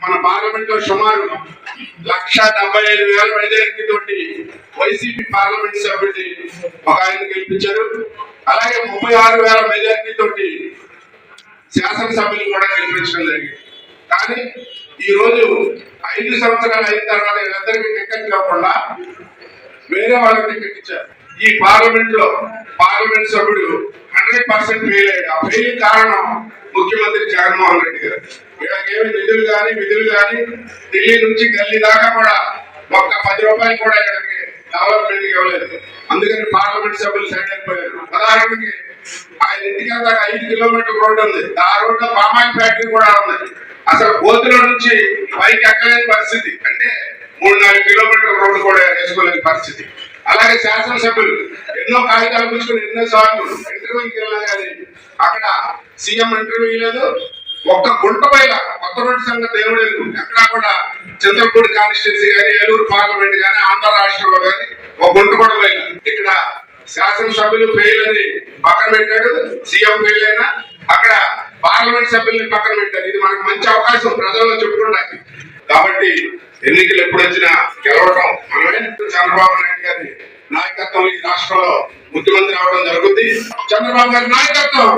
మన పార్లమెంట్ లో సుమారు 1,75,000 మెజారిటీ తోటి వైసీపీ పార్లమెంట్ సభ్యుడిని ఒక ఆయన గెలిపించారు. అలాగే 36,000 మెజారిటీ తోటి శాసనసభ్యులు కూడా గెలిపించడం జరిగింది. కానీ ఈ రోజు 5 సంవత్సరాలు అయిన తర్వాత వీళ్ళందరికీ టికెట్ కాకుండా వేరే వాళ్ళకి టికెట్ ఇచ్చారు. ఈ పార్లమెంట్ సభ్యుడు 100% ఫెయిల్ అయ్యాడు. ఆ ఫెయిల్ కారణం ముఖ్యమంత్రి జగన్మోహన్ రెడ్డి గారు. వీళ్ళకేమి విధులు కానీ ఢిల్లీ నుంచి గల్లీ దాకా కూడా ఒక్క 10 రూపాయలు కూడా ఇక్కడికి డెవలప్మెంట్ ఇవ్వలేదు. అందుకని పార్లమెంట్ సభ్యులు సైడ్ అయిపోయారు. ఉదాహరణకి ఆయన ఇంటికి అందాక 5 కిలోమీటర్ల రోడ్డు ఉంది. ఆ రోడ్లో పామాయిల్ ఫ్యాక్టరీ కూడా ఉంది. అసలు గోతులో నుంచి పైకి ఎక్కలేని పరిస్థితి, అంటే 3-4 కిలోమీటర్ల రోడ్డు కూడా వేసుకోలేని పరిస్థితి. అలాగే శాసనసభ్యులు ఎన్నో కాగితాలు పుచ్చుకుని ఎన్నో సార్లు ఇంటర్వ్యూకి వెళ్ళినా కానీ అక్కడ సీఎం ఇంటర్వ్యూ లేదు. ఒక్క గుంట పైన కొత్త రోడ్డు సంగతి దేవుడు ఎక్కడా కూడా చంద్రపూడి కాన్స్టిట్యున్సీ కానీ ఏలూరు పార్లమెంట్ కానీ ఆంధ్ర రాష్ట్రంలో కానీ ఒక గుంట కూడా పైన. ఇక్కడ శాసనసభ్యులు ఫెయిల్ అని పక్కన పెట్టాడు, సీఎం ఫెయిల్ అయినా అక్కడ పార్లమెంట్ సభ్యుల్ని పక్కన పెట్టారు. ఇది మనకు మంచి అవకాశం ప్రజల్లో చెప్పుకోవడానికి. కాబట్టి ఎన్నికలు ఎప్పుడు వచ్చినా గెలవడం మనమే. చంద్రబాబు నాయుడు గారి నాయకత్వం ఈ రాష్ట్రంలో ముఖ్యమంత్రి అవడం జరుగుతుంది. చంద్రబాబు గారి నాయకత్వం